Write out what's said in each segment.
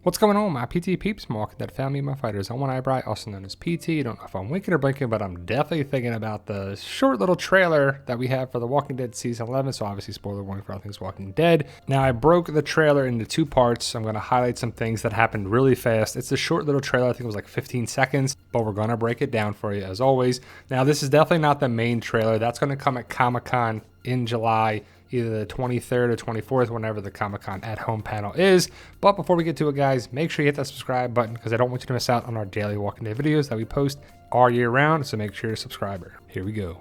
What's going on, my PT peeps? I'm Walking Dead family, my fighters. I'm One Eyebrow, also known as PT. Don't know if I'm winking or blinking, but I'm definitely thinking about the short little trailer that we have for The Walking Dead Season 11, so obviously spoiler warning for all things Walking Dead. Now, I broke the trailer into two parts. I'm going to highlight some things that happened really fast. It's a short little trailer, I think it was like 15 seconds, but we're going to break it down for you as always. Now, this is definitely not the main trailer. That's going to come at Comic-Con in July, either the 23rd or 24th, whenever the Comic-Con at-home panel is. But before we get to it, guys, make sure you hit that subscribe button because I don't want you to miss out on our daily Walking Dead videos that we post all year round, so make sure you're a subscriber. Here we go.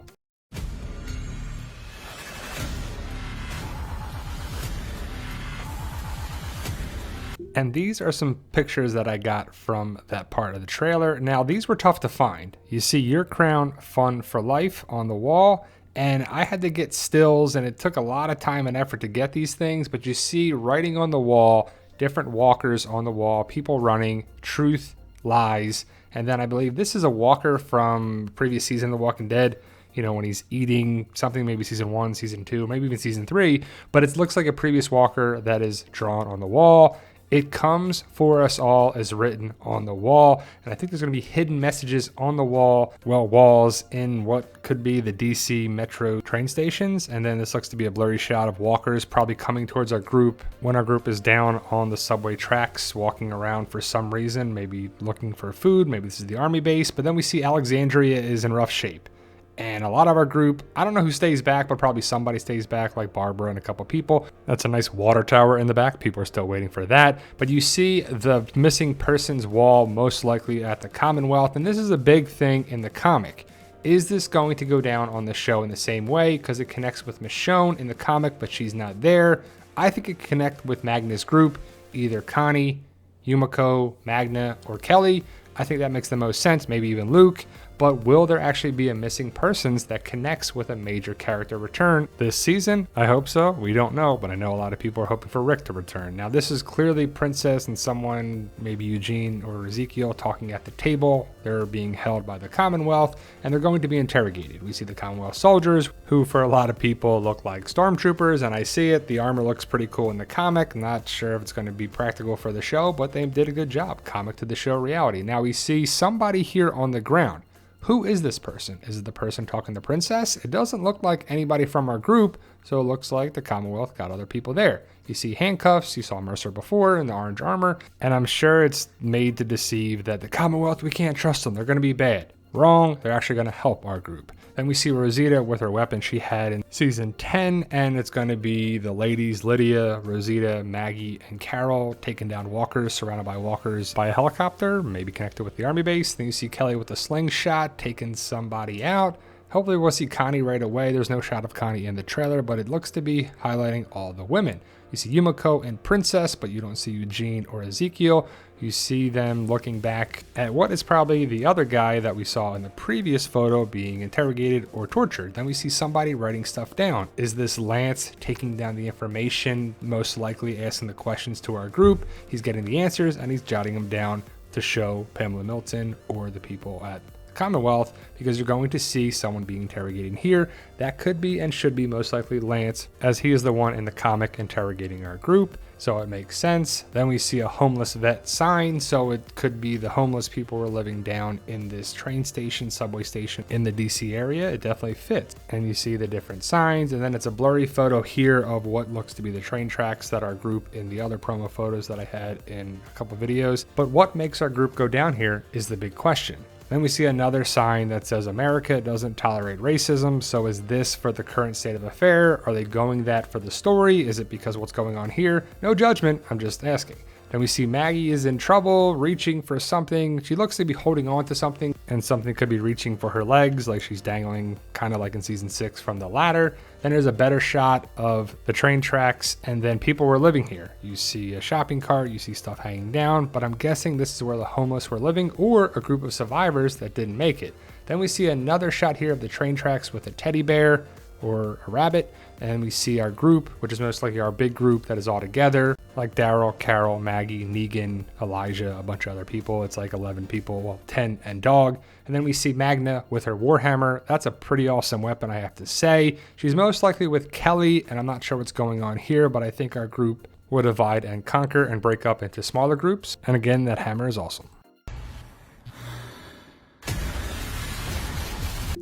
And these are some pictures that I got from that part of the trailer. Now, these were tough to find. You see Your Crown Fun for Life on the wall, and I had to get stills, and it took a lot of time and effort to get these things, but you see writing on the wall, different walkers on the wall, people running, truth, lies, and then I believe this is a walker from previous season of The Walking Dead, you know, when he's eating something, maybe season 1, season 2, maybe even season 3, but it looks like a previous walker that is drawn on the wall. It comes for us all as written on the wall. And I think there's going to be hidden messages on the wall, walls in what could be the DC Metro train stations. And then this looks to be a blurry shot of walkers probably coming towards our group when our group is down on the subway tracks, walking around for some reason, maybe looking for food. Maybe this is the army base. But then we see Alexandria is in rough shape. And a lot of our group, I don't know who stays back, but probably somebody stays back, like Barbara and a couple people. That's a nice water tower in the back. People are still waiting for that. But you see the missing persons wall most likely at the Commonwealth. And this is a big thing in the comic. Is this going to go down on the show in the same way? Because it connects with Michonne in the comic, but she's not there. I think it connects with Magna's group, either Connie, Yumiko, Magna, or Kelly. I think that makes the most sense, maybe even Luke. But will there actually be a missing persons that connects with a major character return this season? I hope so. We don't know, but I know a lot of people are hoping for Rick to return. Now, this is clearly Princess and someone, maybe Eugene or Ezekiel, talking at the table. They're being held by the Commonwealth, and they're going to be interrogated. We see the Commonwealth soldiers, who for a lot of people look like stormtroopers, and I see it. The armor looks pretty cool in the comic. Not sure if it's going to be practical for the show, but they did a good job. Comic to the show reality. Now, we see somebody here on the ground. Who is this person? Is it the person talking to Princess? It doesn't look like anybody from our group, so it looks like the Commonwealth got other people there. You see handcuffs, you saw Mercer before in the orange armor, and I'm sure it's made to deceive that the Commonwealth, we can't trust them, they're going to be bad. Wrong, they're actually going to help our group. Then we see Rosita with her weapon she had in season 10, and it's going to be the ladies, Lydia, Rosita, Maggie, and Carol taking down walkers, surrounded by walkers by a helicopter, maybe connected with the army base. Then you see Kelly with a slingshot taking somebody out. Hopefully we'll see Connie right away. There's no shot of Connie in the trailer, but it looks to be highlighting all the women. You see Yumiko and Princess, but you don't see Eugene or Ezekiel. You see them looking back at what is probably the other guy that we saw in the previous photo being interrogated or tortured. Then we see somebody writing stuff down. Is this Lance taking down the information, most likely asking the questions to our group? He's getting the answers and he's jotting them down to show Pamela Milton or the people at Commonwealth, because you're going to see someone being interrogated here. That could be and should be most likely Lance, as he is the one in the comic interrogating our group, so it makes sense. Then we see a homeless vet sign, so it could be the homeless people were living down in this train station, subway station in the DC area. It definitely fits. And you see the different signs, and then it's a blurry photo here of what looks to be the train tracks that our group in the other promo photos that I had in a couple videos. But what makes our group go down here is the big question. Then we see another sign that says America doesn't tolerate racism. So is this for the current state of affair? Are they going that for the story? Is it because of what's going on here? No judgment, I'm just asking. Then we see Maggie is in trouble, reaching for something. She looks to be holding on to something, and something could be reaching for her legs, like she's dangling, kind of like in season 6 from the ladder. Then there's a better shot of the train tracks, and then people were living here. You see a shopping cart, you see stuff hanging down, but I'm guessing this is where the homeless were living, or a group of survivors that didn't make it. Then we see another shot here of the train tracks with a teddy bear or a rabbit, and we see our group, which is most likely our big group that is all together, like Daryl, Carol, Maggie, Negan, Elijah, a bunch of other people. It's like 11 people, well, 10 and dog. And then we see Magna with her Warhammer. That's a pretty awesome weapon, I have to say. She's most likely with Kelly, and I'm not sure what's going on here, but I think our group will divide and conquer and break up into smaller groups. And again, that hammer is awesome.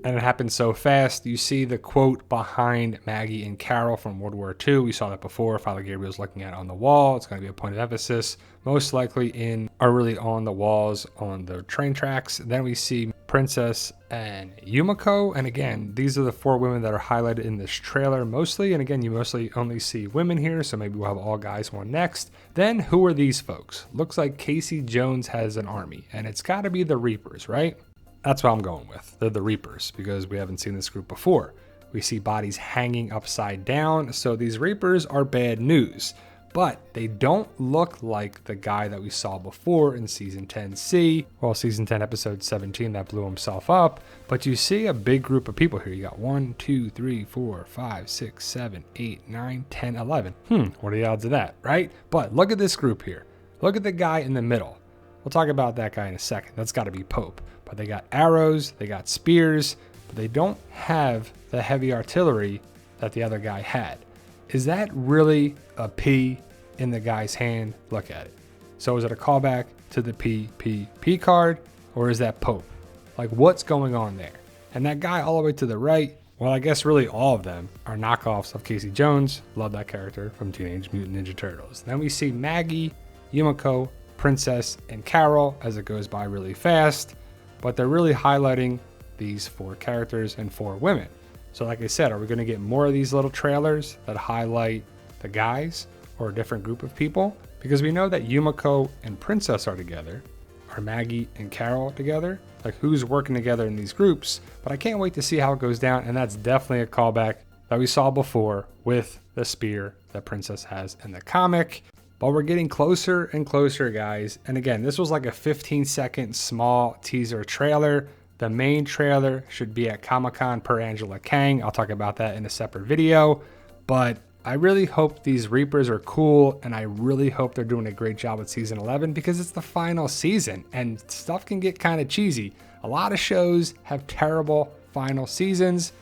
And it happened so fast. You see the quote behind Maggie and Carol from World War II. We saw that before. Father Gabriel's looking at it on the wall. It's going to be a point of emphasis, most likely really on the walls on the train tracks. Then we see Princess and Yumiko. And again, these are the 4 women that are highlighted in this trailer mostly. And again, you mostly only see women here, so maybe we'll have all guys one next. Then who are these folks? Looks like Casey Jones has an army, and it's got to be the Reapers, right? That's what I'm going with. They're the Reapers because we haven't seen this group before. We see bodies hanging upside down, so these Reapers are bad news. But they don't look like the guy that we saw before in Season 10C, well, Season 10, Episode 17 that blew himself up. But you see a big group of people here. You got 1, 2, 3, 4, 5, 6, 7, 8, 9, 10, 11. What are the odds of that, right? But look at this group here. Look at the guy in the middle. We'll talk about that guy in a second. That's got to be Pope. But they got arrows, they got spears, but they don't have the heavy artillery that the other guy had. Is that really a P in the guy's hand? Look at it. So is it a callback to the PPP card, or is that Pope? Like, what's going on there? And that guy all the way to the right, well, I guess really all of them are knockoffs of Casey Jones. Love that character from Teenage Mutant Ninja Turtles. Then we see Maggie, Yumiko, Princess, and Carol as it goes by really fast. But they're really highlighting these 4 characters and 4 women. So like I said, are we going to get more of these little trailers that highlight the guys or a different group of people? Because we know that Yumiko and Princess are together. Are Maggie and Carol together? Like, who's working together in these groups? But I can't wait to see how it goes down. And that's definitely a callback that we saw before with the spear that Princess has in the comic. But we're getting closer and closer, guys. And again, this was like a 15-second small teaser trailer. The main trailer should be at Comic-Con per Angela Kang. I'll talk about that in a separate video. But I really hope these Reapers are cool, and I really hope they're doing a great job with Season 11 because it's the final season, and stuff can get kind of cheesy. A lot of shows have terrible final seasons,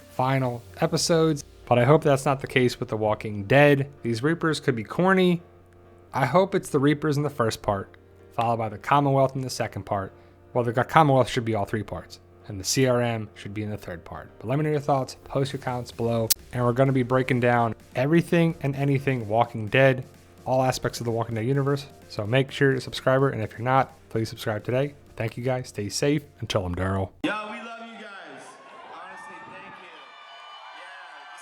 final episodes, but I hope that's not the case with The Walking Dead. These Reapers could be corny. I hope it's the Reapers in the first part, followed by the Commonwealth in the second part. Well, the Commonwealth should be all 3 parts, and the CRM should be in the 3rd part. But let me know your thoughts, post your comments below, and we're going to be breaking down everything and anything Walking Dead, all aspects of the Walking Dead universe. So make sure you're a subscriber, and if you're not, please subscribe today. Thank you guys, stay safe, and tell them Daryl.